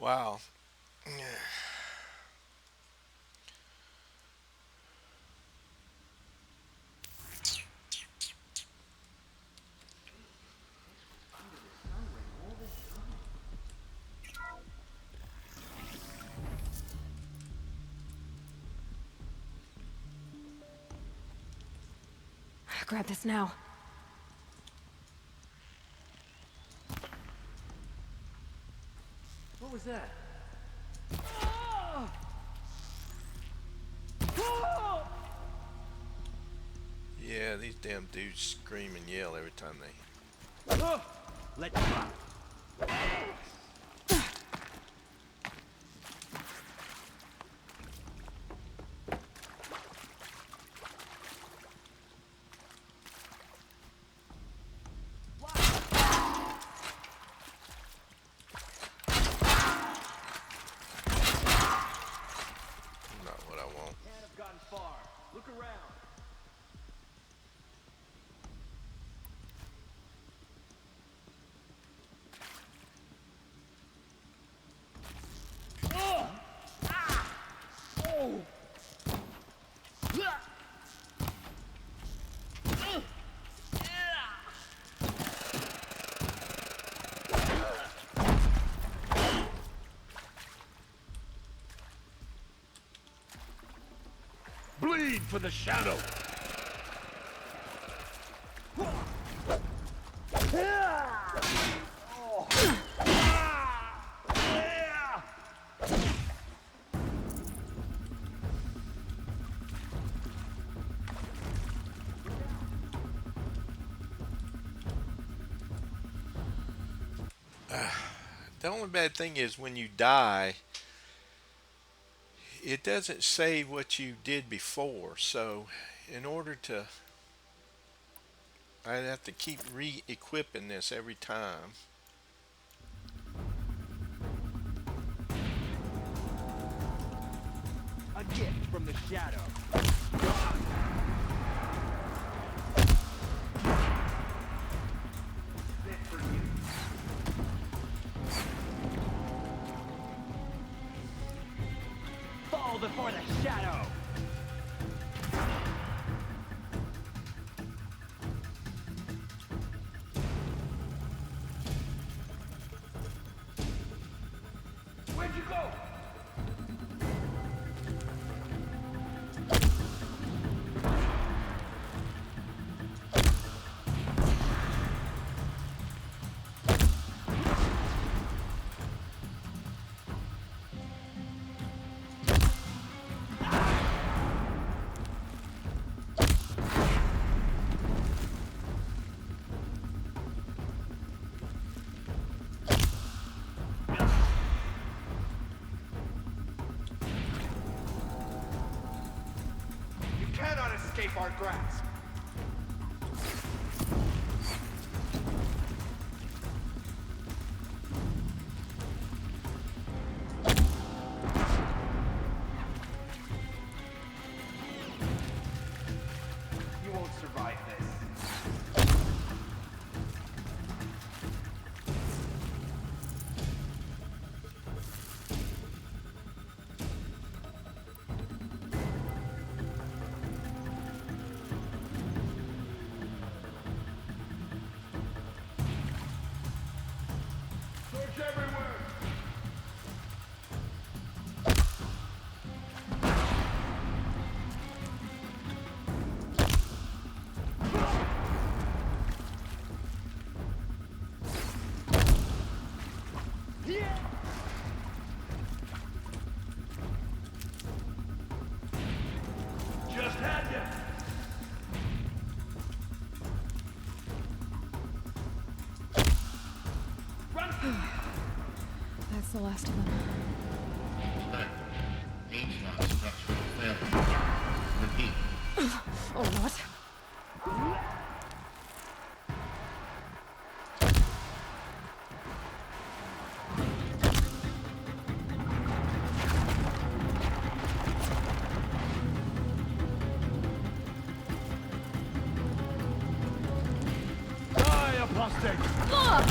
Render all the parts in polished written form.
Wow. Grab this now. What was that? Yeah, these damn dudes scream and yell every time they. Let drop. Not what I want. Can't have gotten far. Look around. Bleed for the shadow! The only bad thing is when you die, it doesn't save what you did before. So, in order to, I'd have to keep re-equipping this every time. A gift from the shadow. Fit for you. Fall before the shadow. Where'd you go? You cannot escape our grasp. You won't survive this. Search everywhere! Just had you! Run! That's the last of them. Means not structural failure. Repeat. Or not. Die, apostate! Ugh!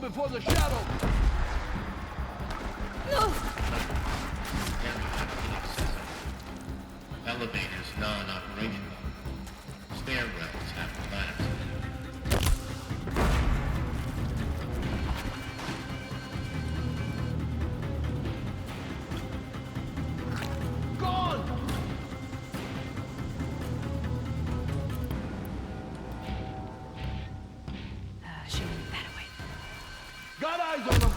before the shadow! Down inaccessible. Elevators non-operational. Stairwells have collapsed. Gone! Show me that way. Got eyes on them!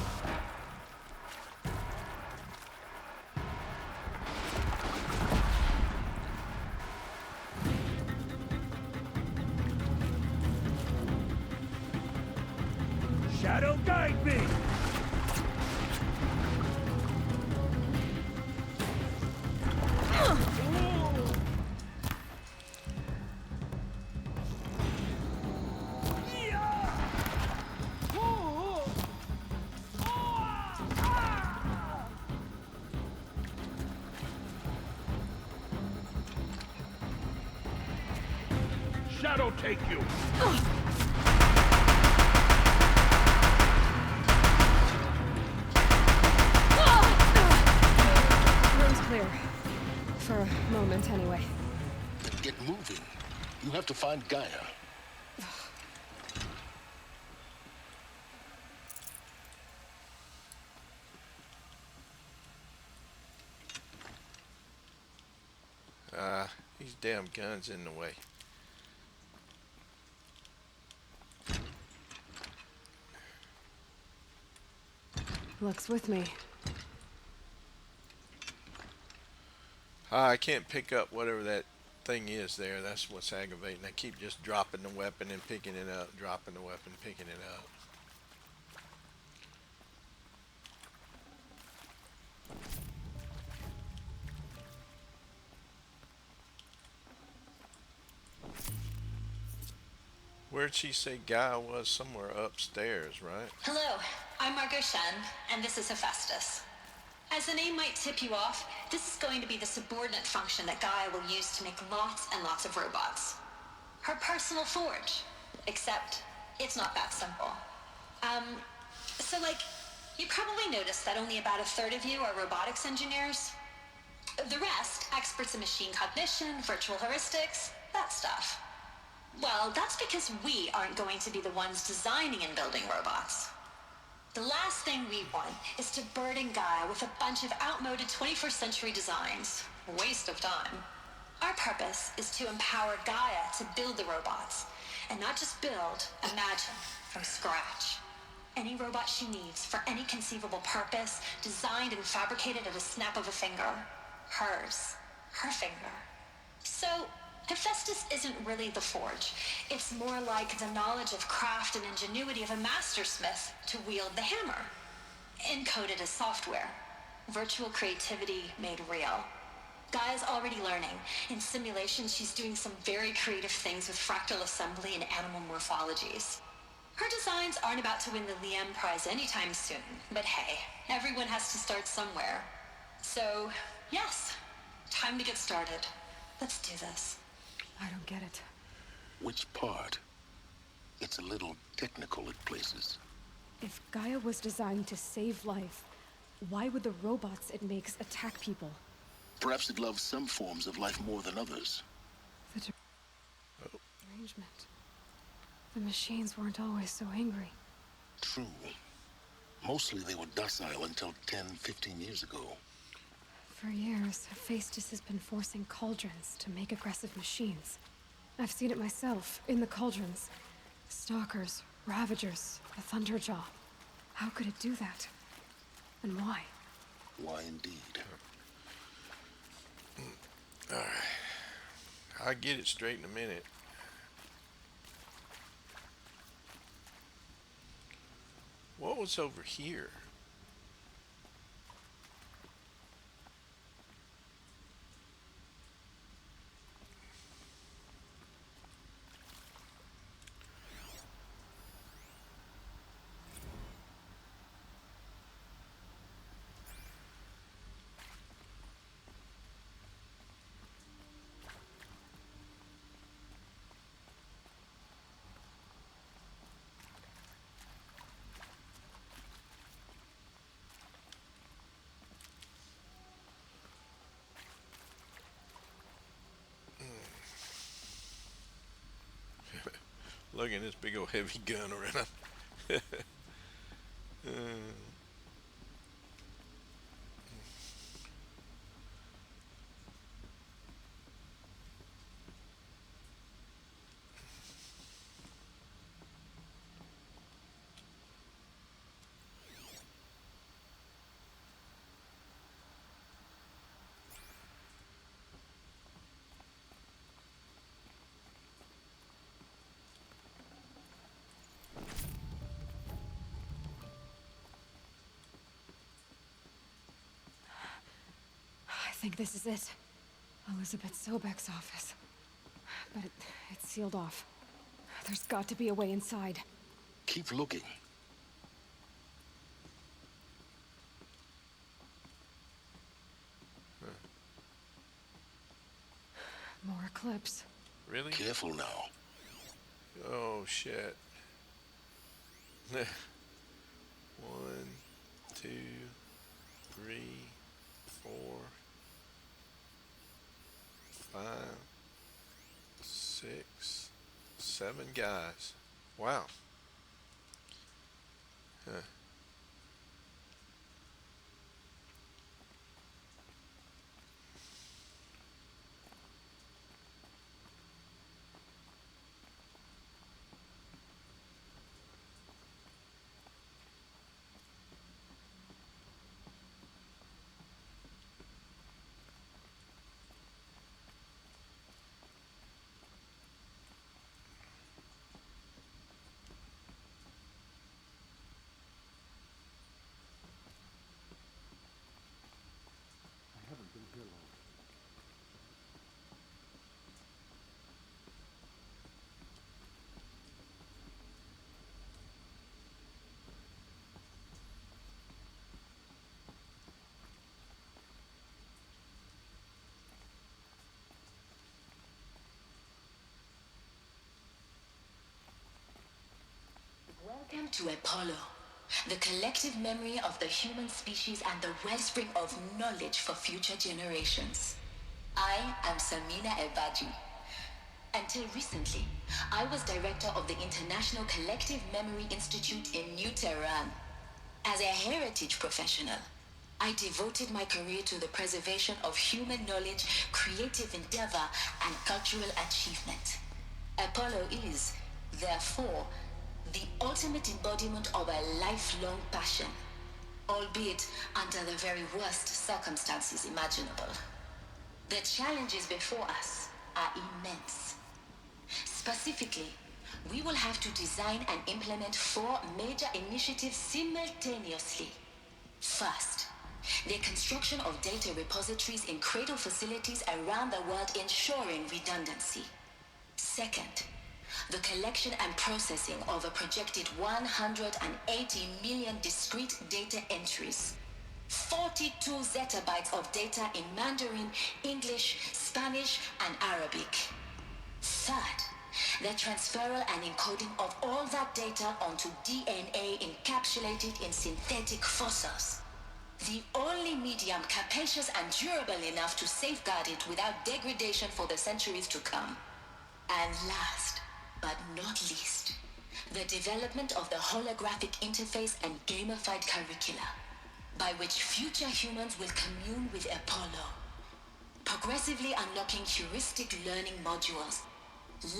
Shadow, guide me! Shadow take you! Room's clear. For a moment, anyway. Then get moving. You have to find Gaia. These damn guns in the way. Luck's with me. I can't pick up whatever that thing is there. That's what's aggravating. I keep just dropping the weapon and picking it up, dropping the weapon, picking it up. Where'd she say Gaia was? Somewhere upstairs, right? Hello, I'm Margot Shen, and this is Hephaestus. As the name might tip you off, this is going to be the subordinate function that Gaia will use to make lots and lots of robots. Her personal forge. Except, it's not that simple. You probably noticed that only about a third of you are robotics engineers. The rest, experts in machine cognition, virtual heuristics, that stuff. Well, that's because we aren't going to be the ones designing and building robots. The last thing we want is to burden Gaia with a bunch of outmoded 21st century designs. Waste of time. Our purpose is to empower Gaia to build the robots. And not just build, imagine, from scratch. Any robot she needs for any conceivable purpose, designed and fabricated at a snap of a finger. Hers. Her finger. So, Hephaestus isn't really the forge. It's more like the knowledge of craft and ingenuity of a mastersmith to wield the hammer. Encoded as software. Virtual creativity made real. Gaia's already learning. In simulation, she's doing some very creative things with fractal assembly and animal morphologies. Her designs aren't about to win the Liam Prize anytime soon, but hey, everyone has to start somewhere. So, yes, time to get started. Let's do this. I don't get it. Which part? It's a little technical at places. If Gaia was designed to save life, why would the robots it makes attack people? Perhaps it loves some forms of life more than others. The arrangement. The machines weren't always so angry. True. Mostly they were docile until 10, 15 years ago. For years, Hephaestus has been forcing cauldrons to make aggressive machines. I've seen it myself, in the cauldrons. Stalkers, Ravagers, a Thunderjaw. How could it do that? And why? Why indeed? I'll get it straight in a minute. What was over here? Look at this big old heavy gun around. I think this is it. Elizabeth Sobek's office. But it's sealed off. There's got to be a way inside. Keep looking. More clips. Really? Careful now. Oh shit. 1, 2, 3, 4, 5, 6, 7 guys. Wow. Huh. Welcome to Apollo, the collective memory of the human species and the wellspring of knowledge for future generations. I am Samina Ebaji. Until recently, I was director of the International Collective Memory Institute in New Tehran. As a heritage professional, I devoted my career to the preservation of human knowledge, creative endeavor, and cultural achievement. Apollo is, therefore, the ultimate embodiment of a lifelong passion, albeit under the very worst circumstances imaginable. The challenges before us are immense. Specifically, we will have to design and implement 4 major initiatives simultaneously. First, the construction of data repositories in cradle facilities around the world ensuring redundancy. Second, the collection and processing of a projected 180 million discrete data entries, 42 zettabytes of data in Mandarin, English, Spanish, and Arabic. Third, the transferal and encoding of all that data onto DNA encapsulated in synthetic fossils. The only medium capacious and durable enough to safeguard it without degradation for the centuries to come. And last, but not least, the development of the holographic interface and gamified curricula, by which future humans will commune with Apollo, progressively unlocking heuristic learning modules,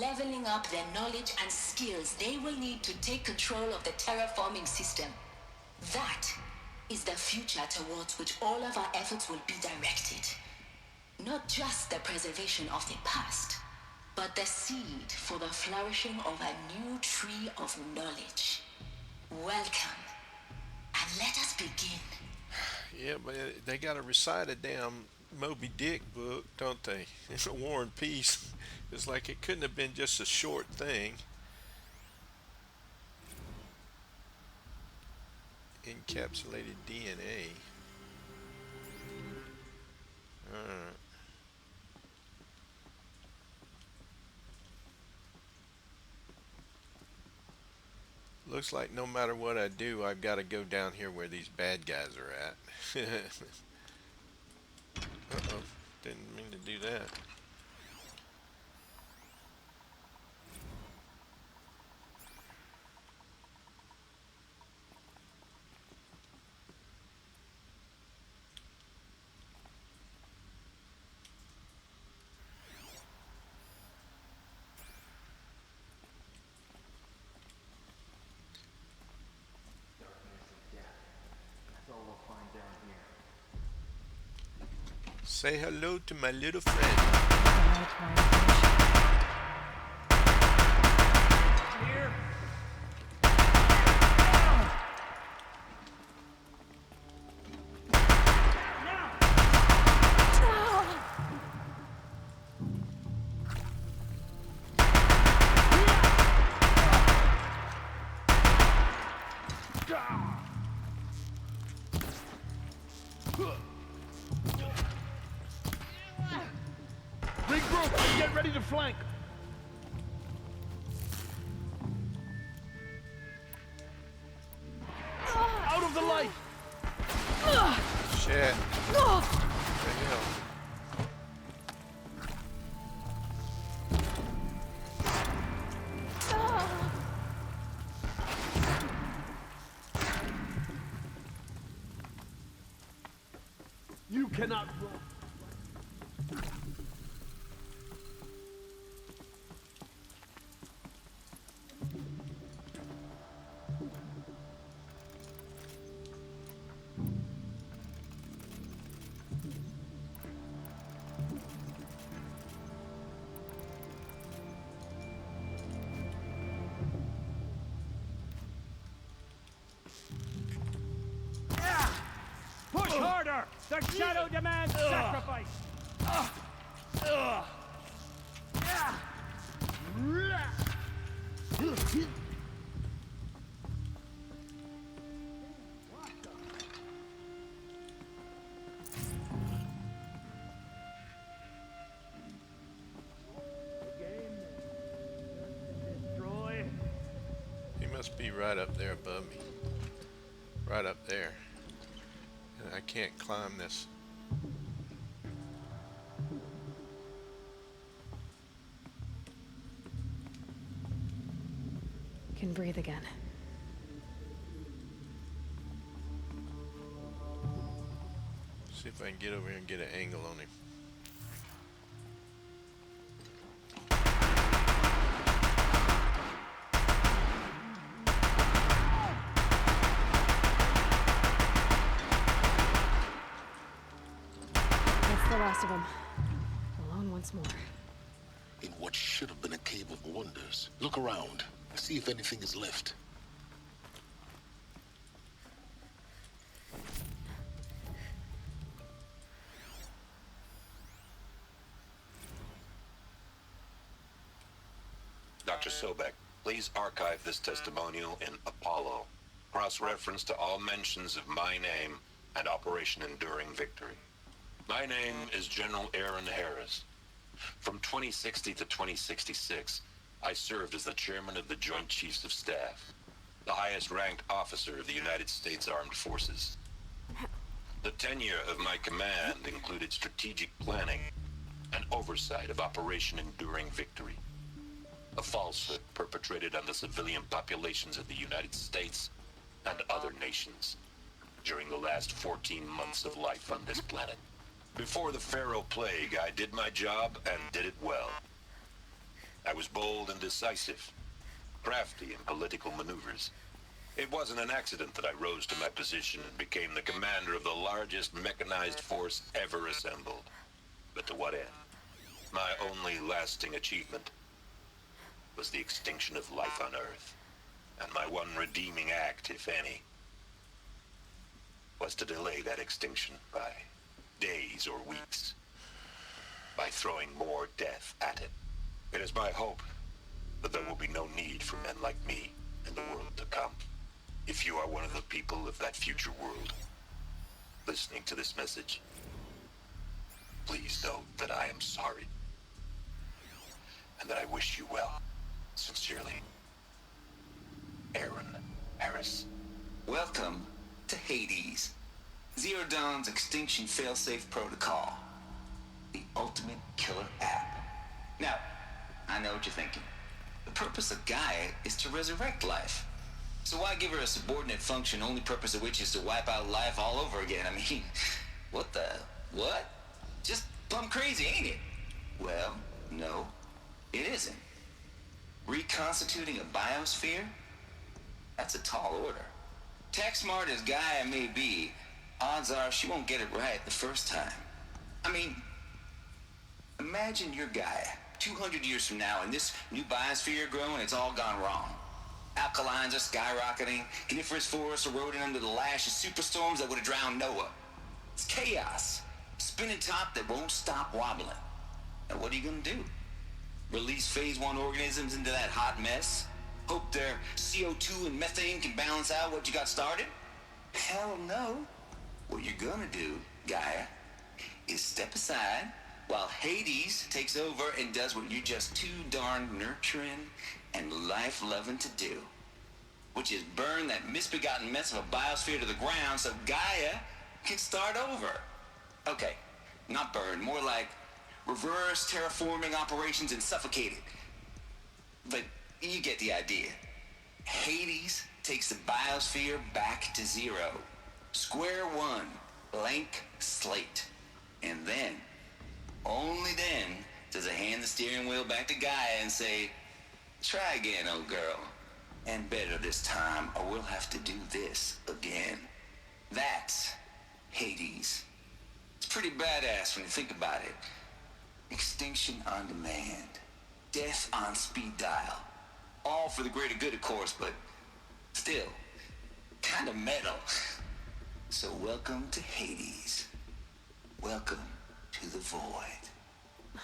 leveling up their knowledge and skills they will need to take control of the terraforming system. That is the future towards which all of our efforts will be directed. Not just the preservation of the past, but the seed for the flourishing of a new tree of knowledge. Welcome, and let us begin. Yeah, but they got to recite a damn Moby Dick book, don't they? War and Peace. It's like it couldn't have been just a short thing. Encapsulated DNA. Alright. Looks like no matter what I do, I've got to go down here where these bad guys are at. Uh-oh. Didn't mean to do that. find down here. Say hello to my little friend. Here. Regroup and get ready to flank. Out of the light. Shit. What the hell? You cannot run. Push harder! The shadow demands sacrifice! Destroy. He must be right up there above me. Right up there. And I can't climb this. Can breathe again. See if I can get over here and get an angle on him. That's the last of them. Alone once more. In what should have been a cave of wonders. Look around. See if anything is left. Dr. Sobek, please archive this testimonial in Apollo. Cross-reference to all mentions of my name and Operation Enduring Victory. My name is General Aaron Harris. From 2060 to 2066, I served as the chairman of the Joint Chiefs of Staff, the highest-ranked officer of the United States Armed Forces. The tenure of my command included strategic planning and oversight of Operation Enduring Victory, a falsehood perpetrated on the civilian populations of the United States and other nations during the last 14 months of life on this planet. Before the Pharaoh Plague, I did my job and did it well. I was bold and decisive, crafty in political maneuvers. It wasn't an accident that I rose to my position and became the commander of the largest mechanized force ever assembled. But to what end? My only lasting achievement was the extinction of life on Earth. And my one redeeming act, if any, was to delay that extinction by days or weeks, by throwing more death at it. It is my hope that there will be no need for men like me in the world to come. If you are one of the people of that future world listening to this message, please know that I am sorry and that I wish you well. Sincerely, Aaron Harris. Welcome to Hades, Zero Dawn's extinction failsafe protocol, the ultimate killer app. Now, I know what you're thinking. The purpose of Gaia is to resurrect life. So why give her a subordinate function, only purpose of which is to wipe out life all over again? I mean, what? Just plumb crazy, ain't it? Well, no, it isn't. Reconstituting a biosphere? That's a tall order. Tech smart as Gaia may be, odds are she won't get it right the first time. I mean, imagine your Gaia 200 years from now and this new biosphere growing, it's all gone wrong. Alkalines are skyrocketing, coniferous forests eroding under the lash of superstorms that would have drowned Noah. It's chaos. Spinning top that won't stop wobbling. Now what are you gonna do? Release phase 1 organisms into that hot mess? Hope their CO2 and methane can balance out what you got started? Hell no. What you're gonna do, Gaia, is step aside while Hades takes over and does what you're just too darn nurturing and life-loving to do, which is burn that misbegotten mess of a biosphere to the ground so Gaia can start over. Okay, not burn, more like reverse terraforming operations and suffocate it. But you get the idea. Hades takes the biosphere back to zero. Square one, blank slate. And then, only then, does it hand the steering wheel back to Gaia and say, try again, old girl. And better this time, or we'll have to do this again. That's Hades. It's pretty badass when you think about it. Extinction on demand. Death on speed dial. All for the greater good, of course, but still, kind of metal. So welcome to Hades. Welcome to the void.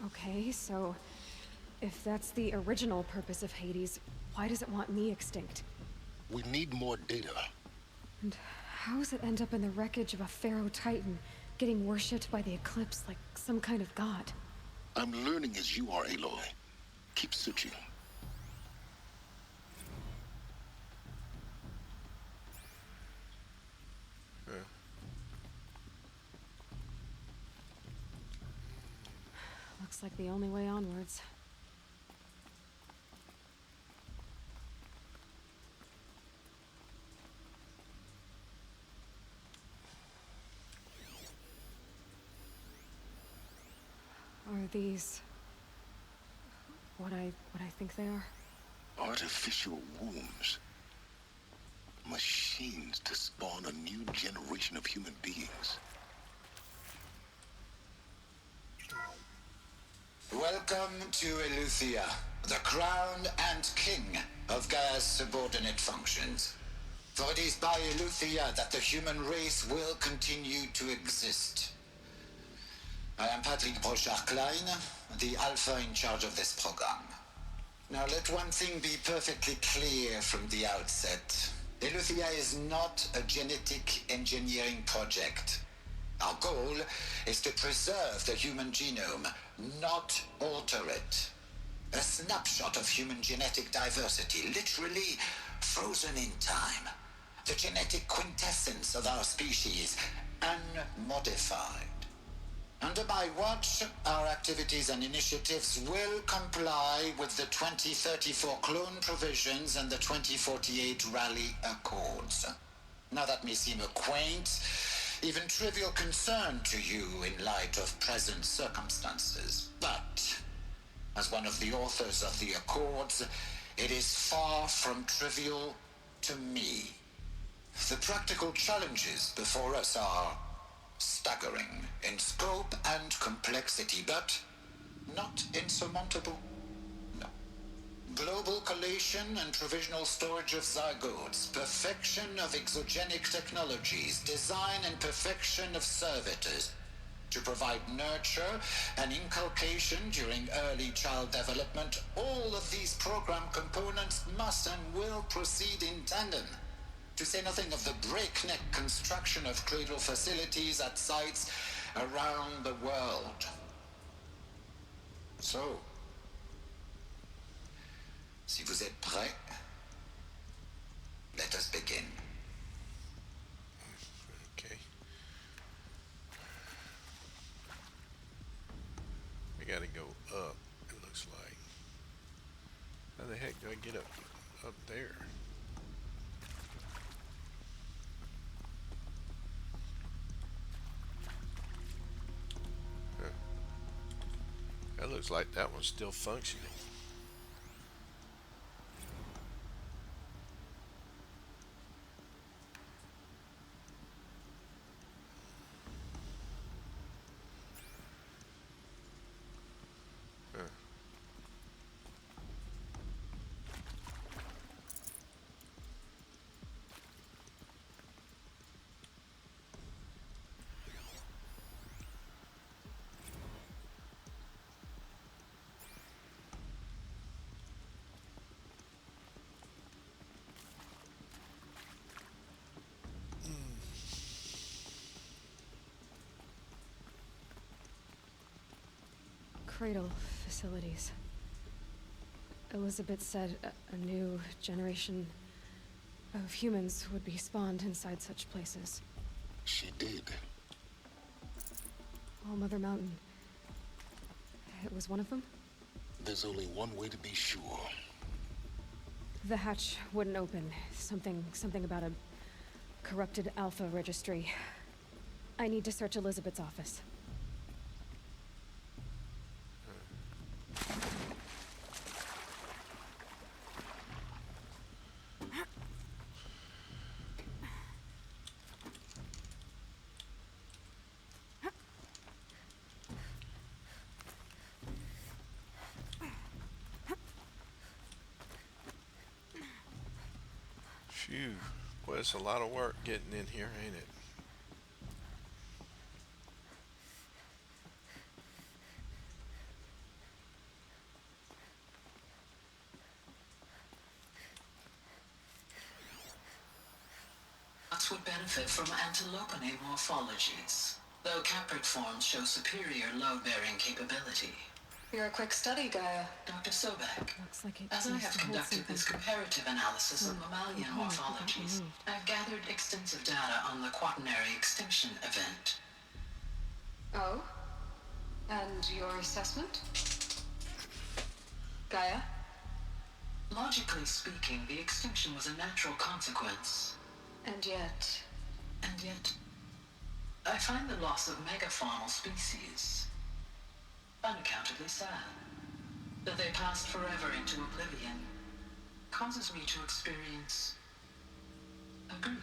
Okay, so if that's the original purpose of Hades, why does it want me extinct? We need more data. And how does it end up in the wreckage of a Pharaoh Titan, getting worshipped by the Eclipse like some kind of god? I'm learning as you are, Aloy. Keep searching. Looks like the only way onwards. Are these what I think they are? Artificial wombs. Machines to spawn a new generation of human beings. Welcome to Eleuthia, the crown and king of Gaia's subordinate functions. For it is by Eleuthia that the human race will continue to exist. I am Patrick Brochard-Klein, the Alpha in charge of this program. Now let one thing be perfectly clear from the outset. Eleuthia is not a genetic engineering project. Our goal is to preserve the human genome, not alter it. A snapshot of human genetic diversity, literally frozen in time. The genetic quintessence of our species, unmodified. Under my watch, our activities and initiatives will comply with the 2034 clone provisions and the 2048 Raleigh Accords. Now that may seem a quaint, even trivial concern to you in light of present circumstances, but as one of the authors of the Accords, it is far from trivial to me. The practical challenges before us are staggering in scope and complexity, but not insurmountable. No. Global collation and provisional storage of zygotes, perfection of exogenic technologies, design and perfection of servitors to provide nurture and inculcation during early child development. All of these program components must and will proceed in tandem. To say nothing of the breakneck construction of cradle facilities at sites around the world. So, si vous êtes prêts, let us begin. Okay. We gotta go up, it looks like. How the heck do I get up there? That looks like that one's still functioning. cradle facilities. Elizabeth said a new generation of humans would be spawned inside such places. She did. All Mother Mountain. It was one of them? There's only one way to be sure. The hatch wouldn't open. Something about a corrupted Alpha registry. I need to search Elizabeth's office. Phew. Boy, it's a lot of work getting in here, ain't it? Nuts would benefit from antilopinae morphologies, though caprid forms show superior load-bearing capability. You're a quick study, Gaia. Dr. Sobek, Looks like it as I needs have to hold conducted something. this comparative analysis of mammalian Oh, it got morphologies, removed. I've gathered extensive data on the quaternary extinction event. Oh? And your assessment? Gaia? Logically speaking, the extinction was a natural consequence. And yet... And yet, I find the loss of megafaunal species unaccountably sad. That they passed forever into oblivion causes me to experience a grief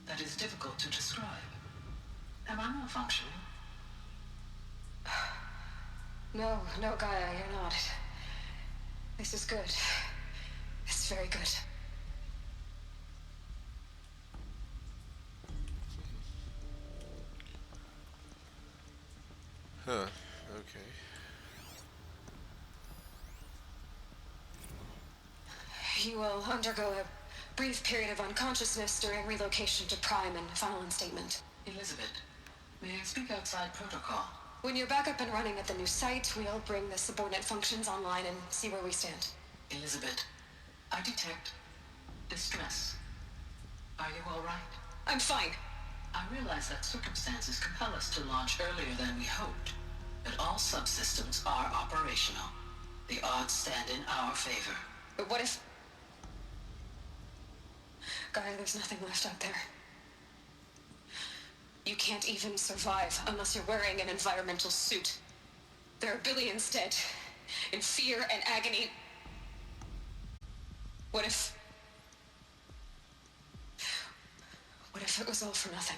that is difficult to describe. Am I malfunctioning? No, Gaia, you're not. This is good. It's very good. Huh. Okay. You will undergo a brief period of unconsciousness during relocation to Prime and final instatement. Elizabeth, may I speak outside protocol? When you're back up and running at the new site, we'll bring the subordinate functions online and see where we stand. Elizabeth, I detect distress. Are you all right? I'm fine. I realize that circumstances compel us to launch earlier than we hoped, but all subsystems are operational. The odds stand in our favor. But what if... Gaia, there's nothing left out there. You can't even survive unless you're wearing an environmental suit. There are billions dead, in fear and agony. What if it was all for nothing?